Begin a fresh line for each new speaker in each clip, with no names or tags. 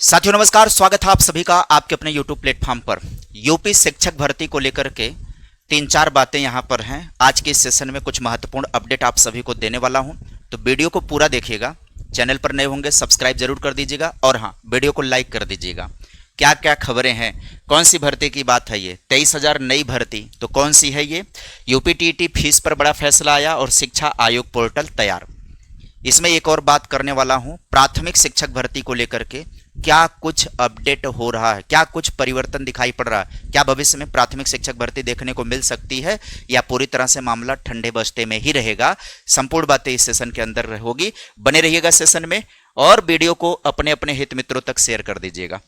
साथियों नमस्कार, स्वागत है आप सभी का आपके अपने YouTube प्लेटफॉर्म पर। यूपी शिक्षक भर्ती को लेकर के तीन चार बातें यहां पर हैं। आज के इस सेशन में कुछ महत्वपूर्ण अपडेट आप सभी को देने वाला हूं, तो वीडियो को पूरा देखिएगा। चैनल पर नए होंगे सब्सक्राइब जरूर कर दीजिएगा और हाँ, वीडियो को लाइक कर दीजिएगा। क्या क्या खबरें हैं, कौन सी भर्ती की बात है ये? 23,000 नई भर्ती, तो कौन सी है ये? यूपी टीईटी फीस पर बड़ा फैसला आया और शिक्षा आयोग पोर्टल तैयार। इसमें एक और बात करने वाला हूं, प्राथमिक शिक्षक भर्ती को लेकर के क्या कुछ अपडेट हो रहा है, क्या कुछ परिवर्तन दिखाई पड़ रहा है, क्या भविष्य में प्राथमिक शिक्षक भर्ती देखने को मिल सकती है या पूरी तरह से मामला ठंडे बस्ते में ही रहेगा। संपूर्ण बातें इस सेशन के अंदर होगी, बने रहिएगा सेशन में और वीडियो को अपने अपने हित मित्रों तक शेयर कर दीजिएगा।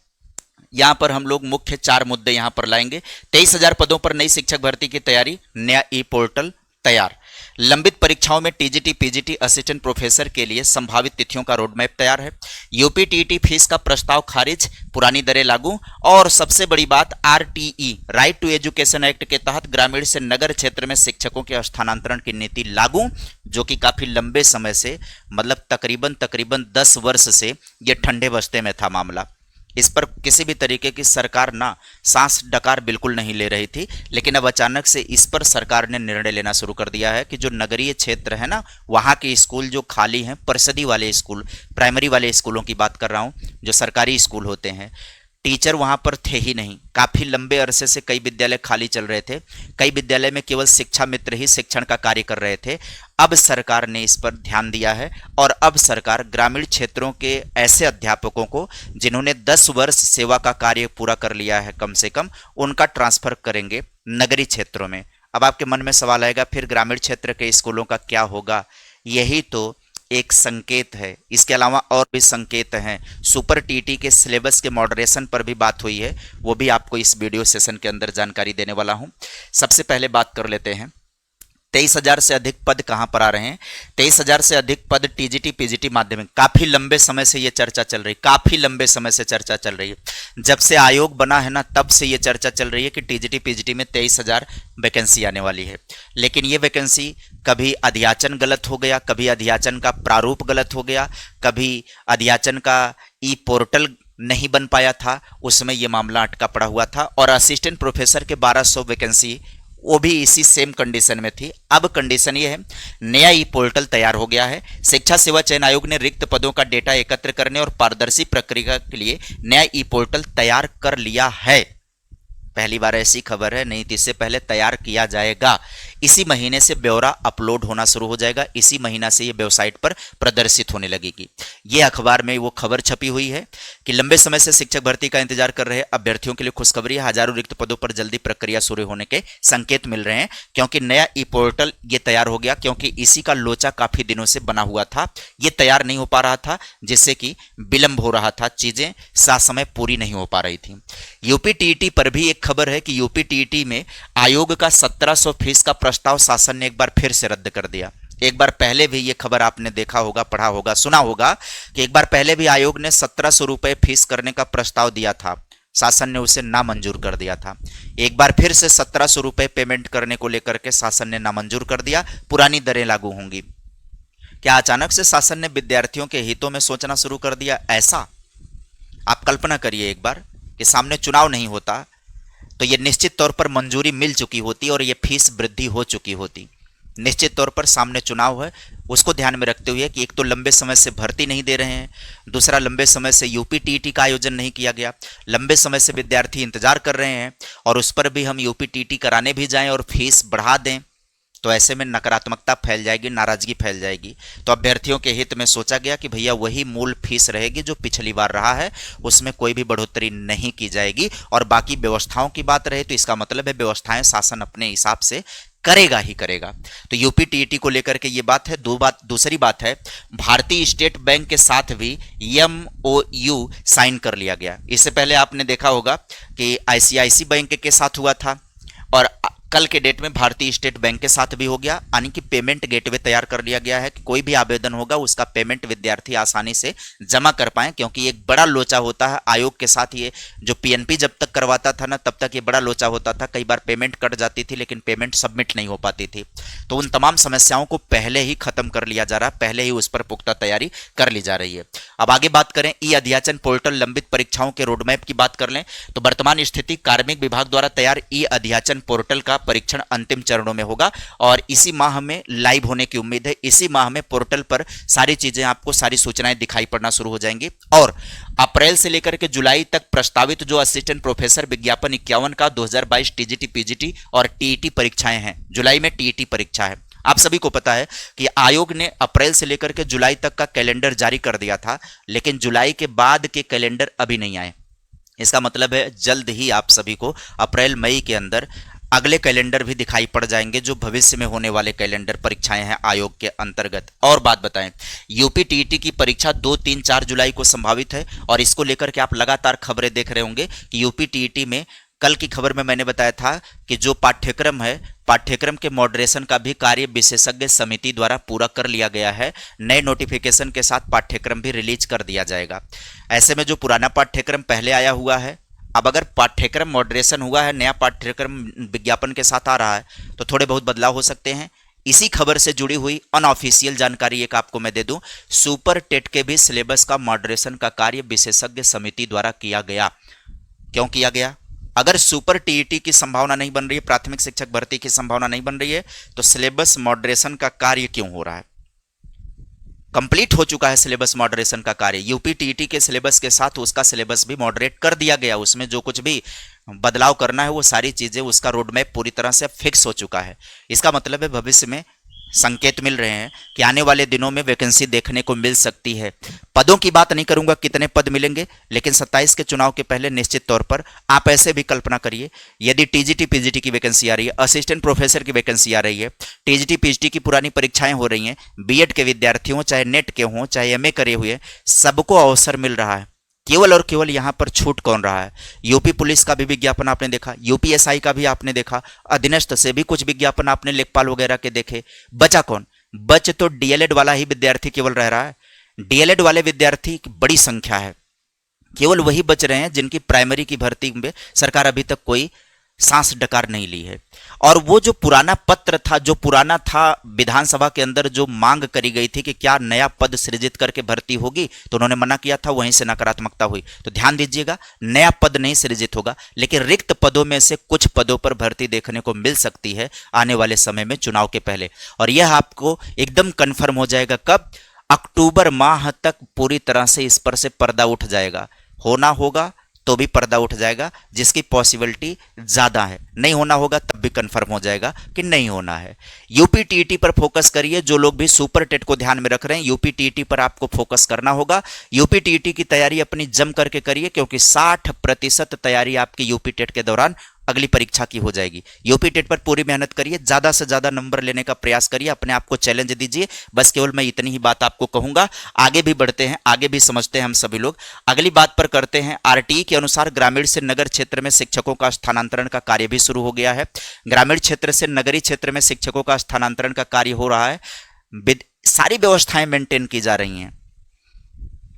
यहां पर हम लोग मुख्य चार मुद्दे यहां पर लाएंगे। 23,000 पदों पर नई शिक्षक भर्ती की तैयारी, नया ई पोर्टल तैयार, लंबित परीक्षाओं में टीजीटी पीजीटी असिस्टेंट प्रोफेसर के लिए संभावित तिथियों का रोडमैप तैयार है, यूपी टीईटी फीस का प्रस्ताव खारिज, पुरानी दरें लागू और सबसे बड़ी बात RTE right to education act के तहत ग्रामीण से नगर क्षेत्र में शिक्षकों के स्थानांतरण की नीति लागू, जो कि काफी लंबे समय से मतलब तकरीबन 10 वर्ष से यह ठंडे बस्ते में था मामला। इस पर किसी भी तरीके की सरकार ना सांस डकार बिल्कुल नहीं ले रही थी, लेकिन अब अचानक से इस पर सरकार ने निर्णय लेना शुरू कर दिया है कि जो नगरीय क्षेत्र है ना, वहाँ के स्कूल जो खाली हैं, परिषदी वाले स्कूल, प्राइमरी वाले स्कूलों की बात कर रहा हूँ, जो सरकारी स्कूल होते हैं, टीचर वहां पर थे ही नहीं। काफी लंबे अरसे से कई विद्यालय खाली चल रहे थे, कई विद्यालय में केवल शिक्षा मित्र ही शिक्षण का कार्य कर रहे थे। अब सरकार ने इस पर ध्यान दिया है और अब सरकार ग्रामीण क्षेत्रों के ऐसे अध्यापकों को जिन्होंने 10 वर्ष सेवा का कार्य पूरा कर लिया है कम से कम, उनका ट्रांसफर करेंगे नगरीय क्षेत्रों में। अब आपके मन में सवाल आएगा, फिर ग्रामीण क्षेत्र के स्कूलों का क्या होगा? यही तो एक संकेत है, इसके अलावा और भी संकेत हैं। सुपर टीटी के सिलेबस के मॉडरेशन पर भी बात हुई है, वो भी आपको इस वीडियो सेशन के अंदर जानकारी देने वाला हूं। सबसे पहले बात कर लेते हैं 23,000 से अधिक पद कहां पर आ रहे हैं। 23,000 से अधिक पद टीजीटी पीजीटी माध्यमिक, काफी लंबे समय से यह चर्चा चल रही, काफी लंबे समय से चर्चा चल रही है। जब से आयोग बना है ना, तब से यह चर्चा चल रही है कि टीजीटी पीजीटी में 23,000 वैकेंसी आने वाली है। लेकिन यह वैकेंसी कभी अध्याचन गलत हो गया, कभी अध्याचन का प्रारूप गलत हो गया, कभी अध्याचन का ई पोर्टल नहीं बन पाया था, उसमें यह मामला अटका पड़ा हुआ था। और असिस्टेंट प्रोफेसर के 1200 वैकेंसी, वो भी इसी सेम कंडीशन में थी। अब कंडीशन ये है, नया ई पोर्टल तैयार हो गया है। शिक्षा सेवा चयन आयोग ने रिक्त पदों का डेटा एकत्र करने और पारदर्शी प्रक्रिया के लिए नया ई पोर्टल तैयार कर लिया है। पहली बार ऐसी खबर है, नहीं तो इससे पहले तैयार किया जाएगा। इसी महीने से ब्यौरा अपलोड होना शुरू हो जाएगा, इसी महीना से ये वेबसाइट पर प्रदर्शित होने लगेगी। ये अखबार में वो खबर छपी हुई है कि लंबे समय से शिक्षक भर्ती का इंतजार कर रहे अभ्यर्थियों के लिए खुशखबरी है। हजारों रिक्त पदों पर जल्दी प्रक्रिया शुरू होने के संकेत मिल रहे हैं, क्योंकि नया ई पोर्टल ये तैयार हो गया, क्योंकि इसी का लोचा काफी दिनों से बना हुआ था। ये तैयार नहीं हो पा रहा था, जिससे कि विलंब हो रहा था, चीजें समय पूरी नहीं हो पा रही थी। यूपी टीईटी पर भी एक खबर है कि यूपी टीईटी में आयोग का 1700 फीस का प्रस्ताव शासन ने एक बार फिर से रद्द कर दिया। एक बार पहले भी ये खबर आपने देखा होगा, पढ़ा होगा, सुना होगा कि एक बार पहले भी आयोग ने 1700 रुपए फीस करने का प्रस्ताव दिया था, शासन ने उसे नामंजूर कर दिया था। एक बार फिर से 1700 रुपए पेमेंट करने को लेकर के शासन ने नामंजूर कर दिया। पुरानी दरें लागू होंगी। क्या अचानक से शासन ने विद्यार्थियों के हितों में सोचना शुरू कर दिया? ऐसा आप कल्पना करिए एक बार कि सामने चुनाव नहीं होता तो यह निश्चित तौर पर मंजूरी मिल चुकी होती और यह फीस वृद्धि हो चुकी होती। निश्चित तौर पर सामने चुनाव है, उसको ध्यान में रखते हुए कि एक तो लंबे समय से भर्ती नहीं दे रहे हैं, दूसरा लंबे समय से यूपी टीईटी का आयोजन नहीं किया गया, लंबे समय से विद्यार्थी इंतजार कर रहे हैं और उस पर भी हम यूपी टीईटी कराने भी जाएं और फीस बढ़ा दें, तो ऐसे में नकारात्मकता फैल जाएगी, नाराजगी फैल जाएगी। तो अभ्यर्थियों के हित में सोचा गया कि भैया वही मूल फीस रहेगी जो पिछली बार रहा है, उसमें कोई भी बढ़ोतरी नहीं की जाएगी। और बाकी व्यवस्थाओं की बात रहे तो इसका मतलब है व्यवस्थाएं शासन अपने हिसाब से करेगा ही करेगा। तो यूपी टीईटी को लेकर के ये बात है। दूसरी बात है, भारतीय स्टेट बैंक के साथ भी एमओयू साइन कर लिया गया। इससे पहले आपने देखा होगा कि आईसीआईसी बैंक के साथ हुआ था और कल के डेट में भारतीय स्टेट बैंक के साथ भी हो गया, यानी कि पेमेंट गेटवे तैयार कर लिया गया है कि कोई भी आवेदन होगा उसका पेमेंट विद्यार्थी आसानी से जमा कर पाए, क्योंकि एक बड़ा लोचा होता है आयोग के साथ। ये जो पीएनपी जब तक करवाता था ना, तब तक ये बड़ा लोचा होता था, कई बार पेमेंट कट जाती थी लेकिन पेमेंट सबमिट नहीं हो पाती थी। तो उन तमाम समस्याओं को पहले ही खत्म कर लिया जा रहा है, पहले ही उस पर पुख्ता तैयारी कर ली जा रही है। अब आगे बात करें ई अध्याचन पोर्टल लंबित परीक्षाओं के रोडमैप की बात कर लें तो वर्तमान स्थिति कार्मिक विभाग द्वारा तैयार ई अध्याचन पोर्टल का परीक्षण अंतिम चरणों में होगा और इसी माह में लाइव होने की उम्मीद है। इसी माह में पोर्टल पर सारी चीजें, आपको सारी सूचनाएं दिखाई पड़ना शुरू हो जाएंगी और अप्रैल से लेकर के जुलाई तक प्रस्तावित जो असिस्टेंट प्रोफेसर विज्ञापन 51 का 2022 टीजीटी पीजीटी और टीईटी परीक्षाएं हैं, जुलाई में टीईटी परीक्षा है। आप सभी को पता है कि आयोग ने अप्रैल से लेकर के जुलाई तक का कैलेंडर जारी कर दिया था, लेकिन जुलाई के बाद के कैलेंडर अभी नहीं आए। इसका मतलब है जल्द ही आप सभी को अप्रैल मई के अंदर अगले कैलेंडर भी दिखाई पड़ जाएंगे, जो भविष्य में होने वाले कैलेंडर परीक्षाएं हैं आयोग के अंतर्गत। और बात बताएं, यूपी टीईटी की परीक्षा 2, 3, 4 जुलाई को संभावित है और इसको लेकर के आप लगातार खबरें देख रहे होंगे कि यूपी टीईटी में कल की खबर में मैंने बताया था कि जो पाठ्यक्रम है, पाठ्यक्रम के मॉडरेशन का भी कार्य विशेषज्ञ समिति द्वारा पूरा कर लिया गया है। नए नोटिफिकेशन के साथ पाठ्यक्रम भी रिलीज कर दिया जाएगा। ऐसे में जो पुराना पाठ्यक्रम पहले आया हुआ है, अब अगर पाठ्यक्रम मॉडरेशन हुआ है, नया पाठ्यक्रम विज्ञापन के साथ आ रहा है, तो थोड़े बहुत बदलाव हो सकते हैं। इसी खबर से जुड़ी हुई अनऑफिशियल जानकारी एक आपको मैं दे दूं, सुपर टेट के भी सिलेबस का मॉडरेशन का कार्य विशेषज्ञ समिति द्वारा किया गया। क्यों किया गया? अगर सुपर टीईटी की संभावना नहीं बन रही है, प्राथमिक शिक्षक भर्ती की संभावना नहीं बन रही है, तो सिलेबस मॉडरेशन का कार्य क्यों हो रहा है? कंप्लीट हो चुका है सिलेबस मॉडरेशन का कार्य। यूपी टीईटी के सिलेबस के साथ उसका सिलेबस भी मॉडरेट कर दिया गया। उसमें जो कुछ भी बदलाव करना है वो सारी चीजें, उसका रोड मैप पूरी तरह से फिक्स हो चुका है। इसका मतलब है भविष्य में संकेत मिल रहे हैं कि आने वाले दिनों में वैकेंसी देखने को मिल सकती है। पदों की बात नहीं करूंगा कितने पद मिलेंगे, लेकिन 27 के चुनाव के पहले निश्चित तौर पर आप ऐसे भी कल्पना करिए, यदि टीजीटी पीजीटी की वैकेंसी आ रही है, असिस्टेंट प्रोफेसर की वैकेंसी आ रही है, टीजीटी पीजीटी की पुरानी परीक्षाएं हो रही हैं, बीएड के विद्यार्थी हों, चाहे नेट के हों, चाहे एमए करे हुए, सबको अवसर मिल रहा है। केवल और केवल यहां पर छूट कौन रहा है? यूपी पुलिस का भी विज्ञापन आपने देखा, यूपीएसआई का भी आपने देखा, अधीनस्थ से भी कुछ विज्ञापन आपने लेखपाल वगैरह के देखे। बचा कौन? बच तो डीएलएड वाला ही विद्यार्थी केवल रह रहा है। डीएलएड वाले विद्यार्थी की बड़ी संख्या है, केवल वही बच रहे हैं जिनकी प्राइमरी की भर्ती में सरकार अभी तक कोई सांस डकार नहीं ली है। और वो जो पुराना पत्र था, जो पुराना था विधानसभा के अंदर जो मांग करी गई थी कि क्या नया पद सृजित करके भर्ती होगी, तो उन्होंने मना किया था, वहीं से नकारात्मकता हुई। तो ध्यान दीजिएगा, नया पद नहीं सृजित होगा, लेकिन रिक्त पदों में से कुछ पदों पर भर्ती देखने को मिल सकती है आने वाले समय में चुनाव के पहले। और यह आपको एकदम कन्फर्म हो जाएगा कब? अक्टूबर माह तक पूरी तरह से इस पर से पर्दा उठ जाएगा। होना होगा तो भी पर्दा उठ जाएगा, जिसकी पॉसिबिलिटी ज्यादा है। नहीं होना होगा तब भी कंफर्म हो जाएगा कि नहीं होना है। यूपी टीईटी पर फोकस करिए। जो लोग भी सुपर टेट को ध्यान में रख रहे हैं, यूपी टीईटी पर आपको फोकस करना होगा। यूपी टीईटी की तैयारी अपनी जम करके करिए, क्योंकि 60% तैयारी आपकी यूपी टेट के दौरान अगली परीक्षा की हो जाएगी। यूपी टेट पर पूरी मेहनत करिए, ज्यादा से ज्यादा नंबर लेने का प्रयास करिए, अपने आप को चैलेंज दीजिए। बस केवल मैं इतनी ही बात आपको कहूंगा। आगे भी बढ़ते हैं, आगे भी समझते हैं हम सभी लोग। अगली बात पर करते हैं। आरटीई के अनुसार ग्रामीण से नगर क्षेत्र में शिक्षकों का स्थानांतरण का कार्य भी शुरू हो गया है। ग्रामीण क्षेत्र से नगरीय क्षेत्र में शिक्षकों का स्थानांतरण का कार्य हो रहा है। सारी व्यवस्थाएं मेंटेन की जा रही हैं।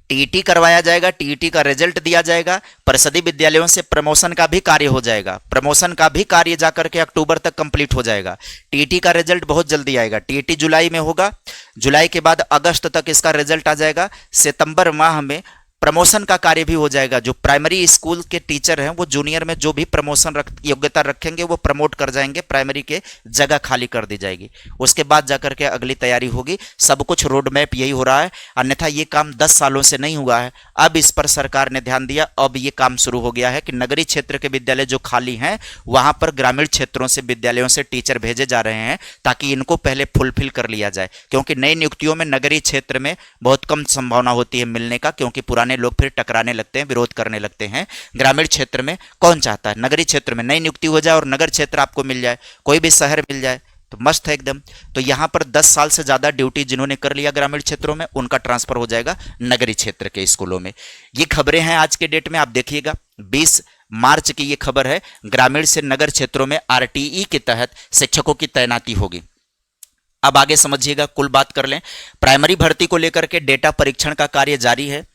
टीईटी करवाया जाएगा, टीईटी का रिजल्ट दिया जाएगा, परिषदीय विद्यालयों से प्रमोशन का भी कार्य हो जाएगा। प्रमोशन का भी कार्य जाकर के अक्टूबर तक कंप्लीट हो जाएगा। टीईटी का रिजल्ट बहुत जल्दी आएगा। टीईटी जुलाई में होगा, जुलाई के बाद अगस्त तक इसका रिजल्ट आ जाएगा। सितंबर माह में प्रमोशन का कार्य भी हो जाएगा। जो प्राइमरी स्कूल के टीचर हैं वो जूनियर में जो भी प्रमोशन योग्यता रखेंगे वो प्रमोट कर जाएंगे, प्राइमरी के जगह खाली कर दी जाएगी। उसके बाद जाकर के अगली तैयारी होगी। सब कुछ रोड मैप यही हो रहा है, अन्यथा ये काम 10 सालों से नहीं हुआ है। अब इस पर सरकार ने ध्यान दिया, अब ये काम शुरू हो गया है कि नगरीय क्षेत्र के विद्यालय जो खाली हैं वहां पर ग्रामीण क्षेत्रों से विद्यालयों से टीचर भेजे जा रहे हैं, ताकि इनको पहले फुलफिल कर लिया जाए। क्योंकि नई नियुक्तियों में नगरीय क्षेत्र में बहुत कम संभावना होती है मिलने का, क्योंकि पुराने लोग फिर टकराने लगते हैं, विरोध करने लगते हैं। ग्रामीण क्षेत्र में कौन चाहता है नगरीय क्षेत्र में नई नियुक्ति हो जाए और नगर क्षेत्र आपको मिल जाए, कोई भी शहर मिल जाए तो मस्त है एकदम। तो यहां पर 10 साल से ज्यादा ड्यूटी जिन्होंने कर लिया ग्रामीण क्षेत्रों में, उनका ट्रांसफर हो जाएगा नगरीय क्षेत्र के स्कूलों में। ये खबरें हैं आज के डेट में। आप देखिएगा 20 मार्च की ये खबर है। ग्रामीण से नगर क्षेत्रों में आरटीई के तहत शिक्षकों की तैनाती होगी। अब आगे समझिएगा, कुल बात कर लें। प्राइमरी भर्ती को लेकर के डेटा परीक्षण का कार्य जारी है,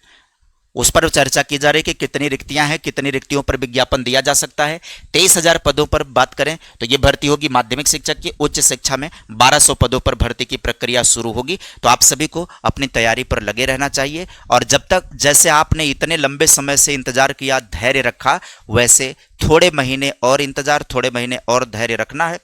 उस पर चर्चा की जा रही है कि कितनी रिक्तियां हैं, कितनी रिक्तियों पर विज्ञापन दिया जा सकता है। 23,000 पदों पर बात करें तो ये भर्ती होगी माध्यमिक शिक्षक की। उच्च शिक्षा में 1200 पदों पर भर्ती की प्रक्रिया शुरू होगी। तो आप सभी को अपनी तैयारी पर लगे रहना चाहिए, और जब तक जैसे आपने इतने लंबे समय से इंतजार किया, धैर्य रखा, वैसे थोड़े महीने और इंतजार, थोड़े महीने और धैर्य रखना है।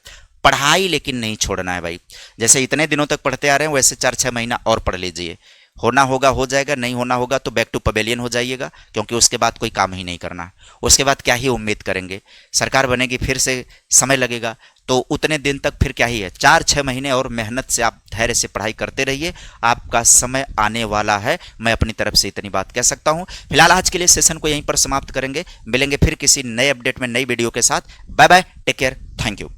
पढ़ाई लेकिन नहीं छोड़ना है भाई। जैसे इतने दिनों तक पढ़ते आ रहे हैं, वैसे 4-6 महीना और पढ़ लीजिए। होना होगा हो जाएगा, नहीं होना होगा तो बैक टू पवेलियन हो जाइएगा, क्योंकि उसके बाद कोई काम ही नहीं करना। उसके बाद क्या ही उम्मीद करेंगे, सरकार बनेगी फिर से समय लगेगा, तो उतने दिन तक फिर क्या ही है। 4-6 महीने और मेहनत से आप धैर्य से पढ़ाई करते रहिए, आपका समय आने वाला है। मैं अपनी तरफ से इतनी बात कह सकता हूं। फिलहाल आज के लिए सेशन को यहीं पर समाप्त करेंगे, मिलेंगे फिर किसी नए अपडेट में, नई वीडियो के साथ। Bye bye, take care, thank you.